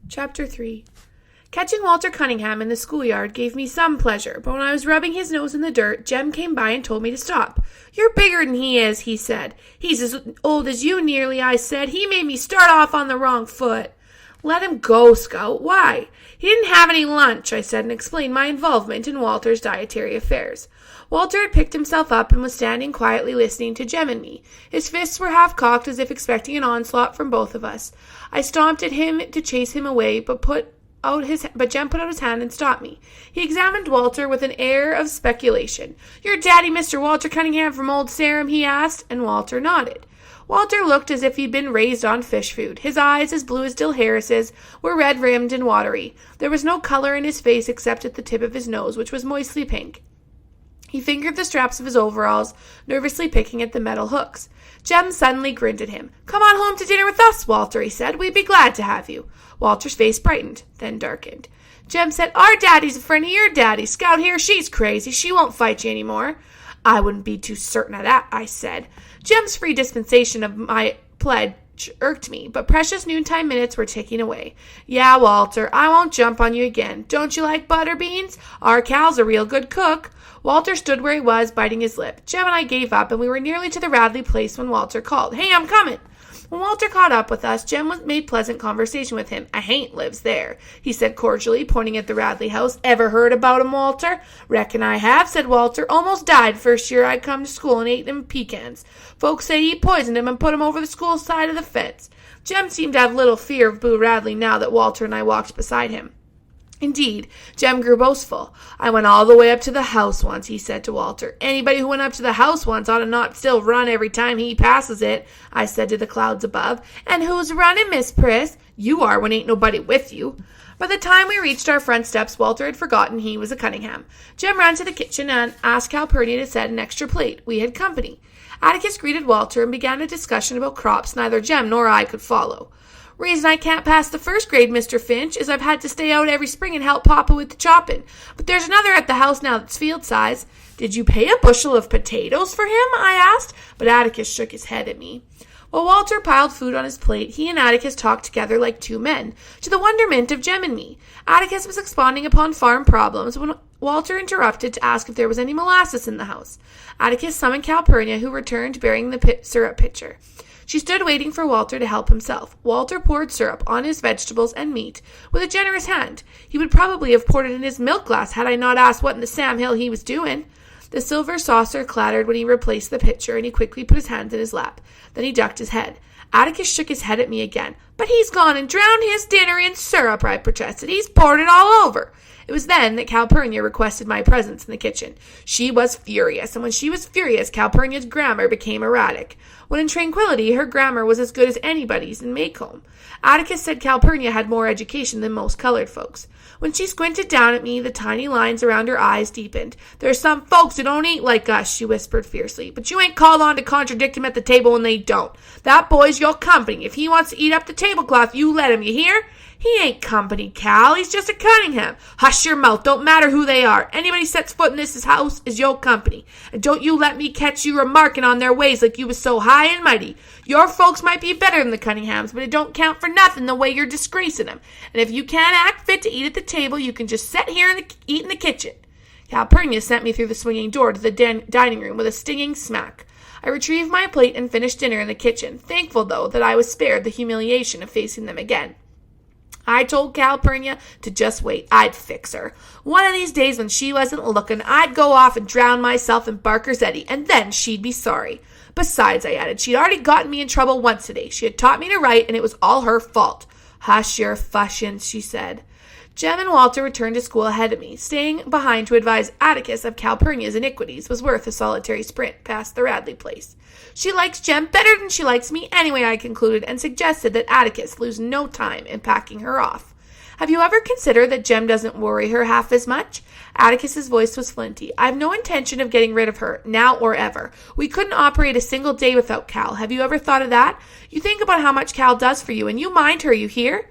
Chapter 3. Catching Walter Cunningham in the schoolyard gave me some pleasure, but when I was rubbing his nose in the dirt, Jem came by and told me to stop. "You're bigger than he is," he said. "He's as old as you nearly," I said. "He made me start off on the wrong foot." "Let him go, Scout. Why?" "He didn't have any lunch," I said, and explained my involvement in Walter's dietary affairs. Walter had picked himself up and was standing quietly listening to Jem and me. His fists were half cocked as if expecting an onslaught from both of us. I stomped at him to chase him away, but Jem put out his hand and stopped me. He examined Walter with an air of speculation. "Your daddy, Mr. Walter Cunningham from Old Sarum?" he asked, and Walter nodded. Walter looked as if he'd been raised on fish food. His eyes, as blue as Dill Harris's, were red-rimmed and watery. There was no color in his face except at the tip of his nose, which was moistly pink. He fingered the straps of his overalls, nervously picking at the metal hooks. Jem suddenly grinned at him. "Come on home to dinner with us, Walter," he said. "We'd be glad to have you." Walter's face brightened, then darkened. Jem said, "Our daddy's a friend of your daddy. Scout here, she's crazy. She won't fight you any more." "I wouldn't be too certain of that," I said. Jem's free dispensation of my pledge irked me, but precious noontime minutes were ticking away. "Yeah, Walter, I won't jump on you again. Don't you like butter beans? Our Cal's a real good cook." Walter stood where he was, biting his lip. Jem and I gave up, and we were nearly to the Radley place when Walter called. "Hey, I'm coming." When Walter caught up with us, Jem made pleasant conversation with him. "A haint lives there," he said cordially, pointing at the Radley house. "Ever heard about him, Walter?" "Reckon I have," said Walter. "Almost died first year I come to school and ate them pecans. Folks say he poisoned him and put him over the school side of the fence." Jem seemed to have little fear of Boo Radley now that Walter and I walked beside him. Indeed, Jem grew boastful. "I went all the way up to the house once," he said to Walter. "Anybody who went up to the house once ought to not still run every time he passes it," I said to the clouds above. "And who's running, Miss Priss?" "You are, when ain't nobody with you." By the time we reached our front steps, Walter had forgotten he was a Cunningham. Jem ran to the kitchen and asked Calpurnia to set an extra plate. We had company. Atticus greeted Walter and began a discussion about crops neither Jem nor I could follow. "Reason I can't pass the first grade, Mr. Finch, is I've had to stay out every spring and help Papa with the chopping. But there's another at the house now that's field size." "Did you pay a bushel of potatoes for him?" I asked, but Atticus shook his head at me. While Walter piled food on his plate, he and Atticus talked together like two men, to the wonderment of Jem and me. Atticus was expounding upon farm problems when Walter interrupted to ask if there was any molasses in the house. Atticus summoned Calpurnia, who returned bearing the syrup pitcher. She stood waiting for Walter to help himself. Walter poured syrup on his vegetables and meat with a generous hand. He would probably have poured it in his milk glass had I not asked what in the Sam Hill he was doing. The silver saucer clattered when he replaced the pitcher, and he quickly put his hands in his lap. Then he ducked his head. Atticus shook his head at me again. "But he's gone and drowned his dinner in syrup," I protested. "He's poured it all over." It was then that Calpurnia requested my presence in the kitchen. She was furious, and when she was furious, Calpurnia's grammar became erratic. When in tranquility, her grammar was as good as anybody's in Maycomb. Atticus said Calpurnia had more education than most colored folks. When she squinted down at me, the tiny lines around her eyes deepened. "There's some folks who don't eat like us," she whispered fiercely, "but you ain't called on to contradict him at the table when they don't. That boy's your company. If he wants to eat up the tablecloth, you let him, you hear? He ain't company, Cal. He's just a Cunningham." "Hush your mouth. Don't matter who they are. Anybody sets foot in this house is your company. And don't you let me catch you remarking on their ways like you was so high and mighty. Your folks might be better than the Cunninghams, but it don't count for nothing the way you're disgracing them. And if you can't act fit to eat at the table, you can just sit here and eat in the kitchen." Calpurnia sent me through the swinging door to the dining room with a stinging smack. I retrieved my plate and finished dinner in the kitchen, thankful, though, that I was spared the humiliation of facing them again. I told Calpurnia to just wait. I'd fix her. One of these days when she wasn't looking, I'd go off and drown myself in Barker's Eddy, and then she'd be sorry. Besides, I added, she'd already gotten me in trouble once today. She had taught me to write, and it was all her fault. "Hush your fushins," she said. Jem and Walter returned to school ahead of me. Staying behind to advise Atticus of Calpurnia's iniquities was worth a solitary sprint past the Radley place. She likes Jem better than she likes me anyway, I concluded, and suggested that Atticus lose no time in packing her off. "Have you ever considered that Jem doesn't worry her half as much?" Atticus's voice was flinty. "I've no intention of getting rid of her, now or ever. We couldn't operate a single day without Cal. Have you ever thought of that? You think about how much Cal does for you, and you mind her, you hear?"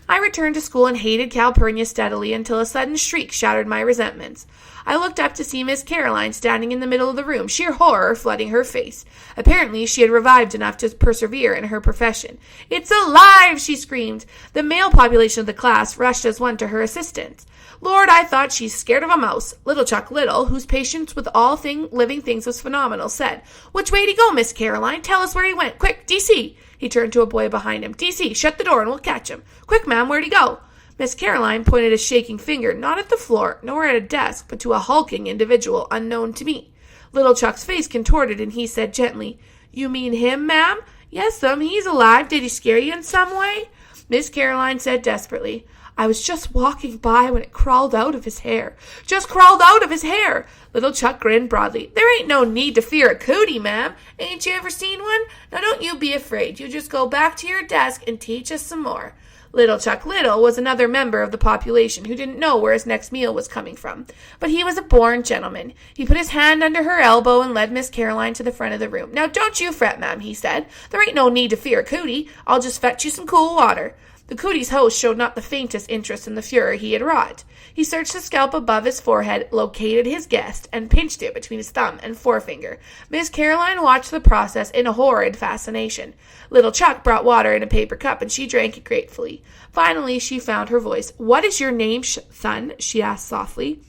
I returned to school and hated Calpurnia steadily until a sudden shriek shattered my resentments. I looked up to see Miss Caroline standing in the middle of the room, sheer horror flooding her face. Apparently, she had revived enough to persevere in her profession. "It's alive!" she screamed. The male population of the class rushed as one to her assistance. "Lord, I thought she's scared of a mouse." Little Chuck Little, whose patience with all living things was phenomenal, said, "Which way did he go, Miss Caroline? Tell us where he went. Quick, DC!" He turned to a boy behind him. "DC, shut the door and we'll catch him. Quick, ma'am, where'd he go?" Miss Caroline pointed a shaking finger, not at the floor, nor at a desk, but to a hulking individual unknown to me. Little Chuck's face contorted, and he said gently, "You mean him, ma'am?" "Yes'm, he's alive. Did he scare you in some way?" Miss Caroline said desperately, "I was just walking by when it crawled out of his hair. Just crawled out of his hair." Little Chuck grinned broadly. "There ain't no need to fear a cootie, ma'am. Ain't you ever seen one? Now don't you be afraid. You just go back to your desk and teach us some more." Little Chuck Little was another member of the population who didn't know where his next meal was coming from. But he was a born gentleman. He put his hand under her elbow and led Miss Caroline to the front of the room. "Now don't you fret, ma'am," he said. "There ain't no need to fear a cootie. I'll just fetch you some cool water." The cootie's host showed not the faintest interest in the furor he had wrought. He searched the scalp above his forehead, located his guest, and pinched it between his thumb and forefinger. Miss Caroline watched the process in a horrid fascination. Little Chuck brought water in a paper cup, and she drank it gratefully. Finally, she found her voice. "What is your name, son?" she asked softly.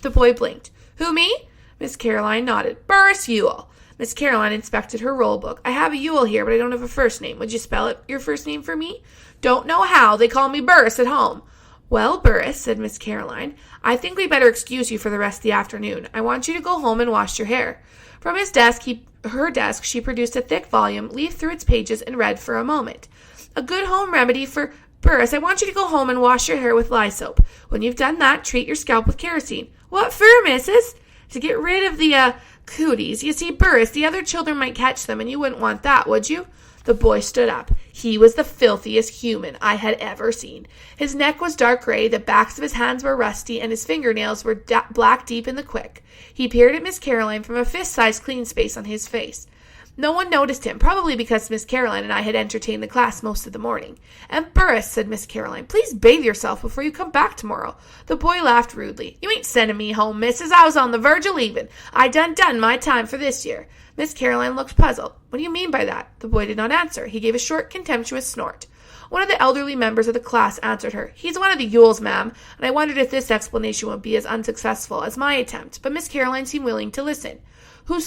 The boy blinked. "Who, me?" Miss Caroline nodded. "Burris Ewell." Miss Caroline inspected her roll book. "I have a Ewell here, but I don't have a first name. Would you spell your first name for me?" "Don't know how. They call me Burris at home." "Well, Burris," said Miss Caroline, "I think we better excuse you for the rest of the afternoon. I want you to go home and wash your hair." From her desk, she produced a thick volume, leafed through its pages, and read for a moment. "A good home remedy for Burris, I want you to go home and wash your hair with lye soap. When you've done that, treat your scalp with kerosene." "What for, missus?" "To get rid of the, cooties. You see, Burris, the other children might catch them, and you wouldn't want that, would you?" The boy stood up. He was the filthiest human I had ever seen. His neck was dark gray, the backs of his hands were rusty, and his fingernails were black deep in the quick. He peered at Miss Caroline from a fist-sized clean space on his face. No one noticed him, probably because Miss Caroline and I had entertained the class most of the morning. "And Burris," said Miss Caroline, "please bathe yourself before you come back tomorrow." The boy laughed rudely. "You ain't sending me home, missus. I was on the verge of leaving. I done my time for this year." Miss Caroline looked puzzled. "What do you mean by that?" The boy did not answer. He gave a short, contemptuous snort. One of the elderly members of the class answered her. "He's one of the Ewells, ma'am," and I wondered if this explanation would be as unsuccessful as my attempt, but Miss Caroline seemed willing to listen. Whole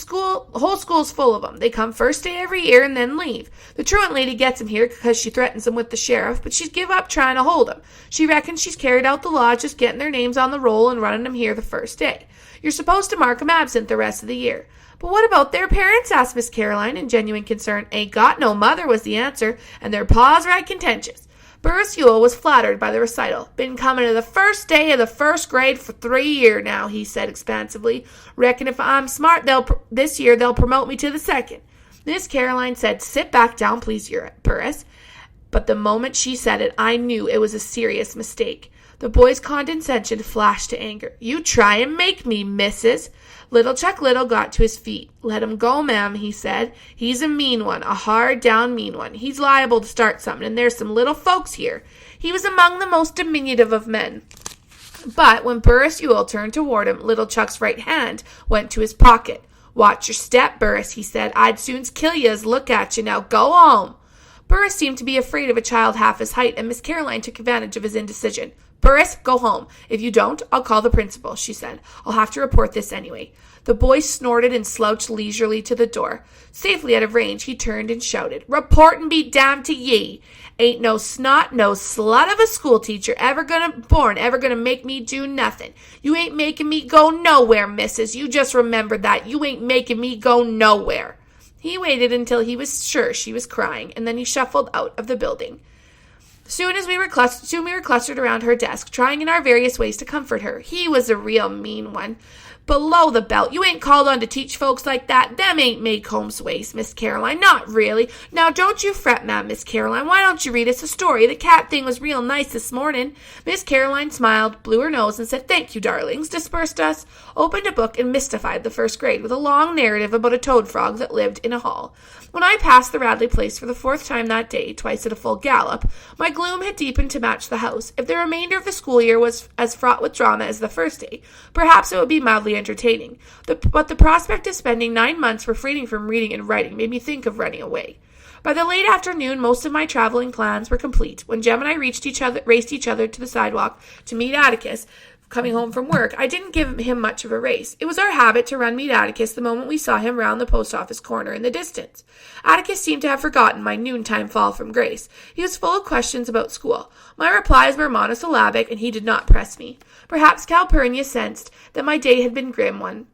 school's full of 'em. They come first day every year and then leave. The truant lady gets 'em here because she threatens 'em with the sheriff, but she's give up trying to hold 'em. She reckons she's carried out the law just getting their names on the roll and running 'em here the first day. You're supposed to mark 'em absent the rest of the year." "But what about their parents?" asked Miss Caroline in genuine concern. "Ain't got no mother," was the answer, "and their pa's right contentious." Burris Ewell was flattered by the recital. "Been coming to the first day of the first grade for 3 years now," he said expansively. "Reckon if I'm smart, this year they'll promote me to the second." Miss Caroline said, "Sit back down, please, Burris." But the moment she said it, I knew it was a serious mistake. The boy's condescension flashed to anger. "You try and make me, missus." Little Chuck Little got to his feet. "Let him go, ma'am," he said. "He's a mean one, a hard-down mean one. He's liable to start something, and there's some little folks here." He was among the most diminutive of men. But when Burris Ewell turned toward him, Little Chuck's right hand went to his pocket. "Watch your step, Burris," he said. "I'd soon's kill you as look at you. Now go home." Burris seemed to be afraid of a child half his height, and Miss Caroline took advantage of his indecision. "Burris, go home. If you don't, I'll call the principal," she said. "I'll have to report this anyway." The boy snorted and slouched leisurely to the door. Safely out of range, he turned and shouted, "Report and be damned to ye! Ain't no snot, no slut of a schoolteacher ever gonna make me do nothing. You ain't making me go nowhere, missus. You just remember that. You ain't making me go nowhere." He waited until he was sure she was crying, and then he shuffled out of the building. Soon we were clustered around her desk, trying in our various ways to comfort her. He was a real mean one. "Below the belt. You ain't called on to teach folks like that. Them ain't Maycomb's ways, Miss Caroline. Not really. Now, don't you fret, ma'am, Miss Caroline. Why don't you read us a story? The cat thing was real nice this morning." Miss Caroline smiled, blew her nose, and said, "Thank you, darlings," dispersed us, opened a book, and mystified the first grade with a long narrative about a toad frog that lived in a hall. When I passed the Radley place for the 4th time that day, twice at a full gallop, my gloom had deepened to match the house. If the remainder of the school year was as fraught with drama as the first day, perhaps it would be mildly entertaining. But the prospect of spending 9 months refraining from reading and writing made me think of running away. By the late afternoon, most of my traveling plans were complete. When Jem and I raced each other to the sidewalk to meet Atticus, coming home from work, I didn't give him much of a race. It was our habit to run meet Atticus the moment we saw him round the post office corner in the distance. Atticus seemed to have forgotten my noontime fall from grace. He was full of questions about school. My replies were monosyllabic, and he did not press me. Perhaps Calpurnia sensed that my day had been a grim one.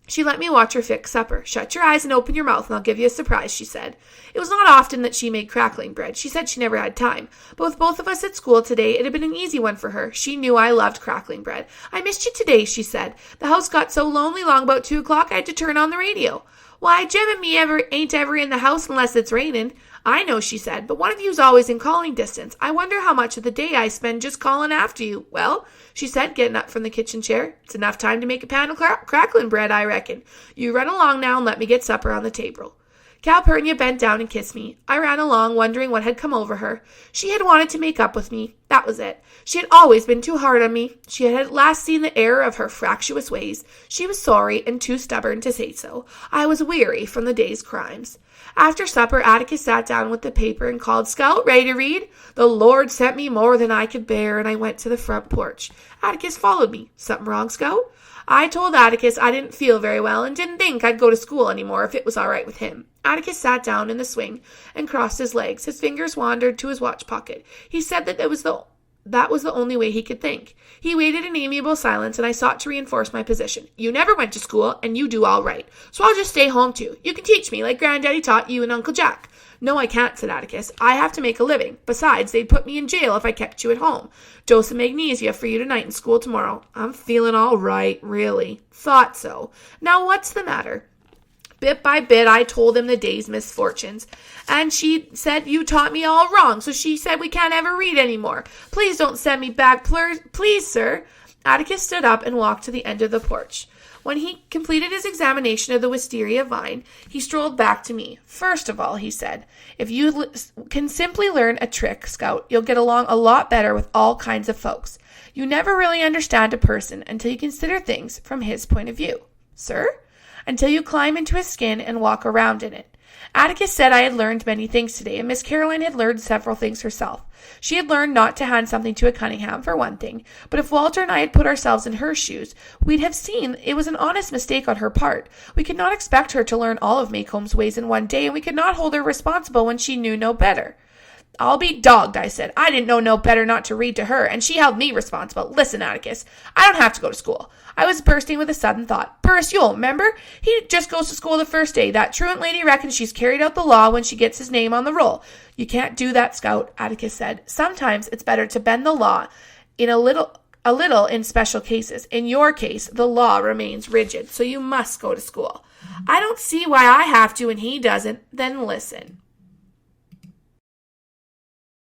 She let me watch her fix supper. "Shut your eyes and open your mouth, and I'll give you a surprise," she said. It was not often that she made crackling bread. She said she never had time. But with both of us at school today, it had been an easy one for her. She knew I loved crackling bread. "I missed you today," she said. "The house got so lonely long about 2 o'clock I had to turn on the radio." "Why, Jem and me ain't ever in the house unless it's raining." "I know," she said, "but one of you's always in calling distance. I wonder how much of the day I spend just calling after you." "Well," she said, getting up from the kitchen chair, "it's enough time to make a pan of crackling bread, I reckon. You run along now and let me get supper on the table." Calpurnia bent down and kissed me. I ran along, wondering what had come over her. She had wanted to make up with me. That was it. She had always been too hard on me. She had at last seen the error of her fractious ways. She was sorry and too stubborn to say so. I was weary from the day's crimes. After supper, Atticus sat down with the paper and called, "Scout, ready to read?" The Lord sent me more than I could bear, and I went to the front porch. Atticus followed me. "Something wrong, Scout?" I told Atticus I didn't feel very well and didn't think I'd go to school any more if it was all right with him. Atticus sat down in the swing and crossed his legs. His fingers wandered to his watch pocket. He said that was the only way he could think. He waited in amiable silence, and I sought to reinforce my position. "You never went to school, and you do all right. So I'll just stay home too. You can teach me like Granddaddy taught you and Uncle Jack." "No, I can't," said Atticus. "I have to make a living. Besides, they'd put me in jail if I kept you at home. Dose of magnesia for you tonight and school tomorrow." "I'm feeling all right, really." "Thought so. Now what's the matter?" Bit by bit, I told him the day's misfortunes. "And she said you taught me all wrong, so she said we can't ever read any more. Please don't send me back, please, sir." Atticus stood up and walked to the end of the porch. When he completed his examination of the wisteria vine, he strolled back to me. "First of all," he said, "if you can simply learn a trick, Scout, you'll get along a lot better with all kinds of folks. You never really understand a person until you consider things from his point of view." "Sir?" "Until you climb into his skin and walk around in it." Atticus said I had learned many things today, and Miss Caroline had learned several things herself. She had learned not to hand something to a Cunningham, for one thing, but if Walter and I had put ourselves in her shoes, we'd have seen it was an honest mistake on her part. We could not expect her to learn all of Maycomb's ways in one day, and we could not hold her responsible when she knew no better. "I'll be dogged," I said. "I didn't know no better not to read to her, and she held me responsible. Listen, Atticus, I don't have to go to school." I was bursting with a sudden thought. "Burris Yule, remember? He just goes to school the first day. That truant lady reckons she's carried out the law when she gets his name on the roll." "You can't do that, Scout," Atticus said. "Sometimes it's better to bend the law in a little in special cases. In your case, the law remains rigid, so you must go to school." "I don't see why I have to and he doesn't." "Then listen."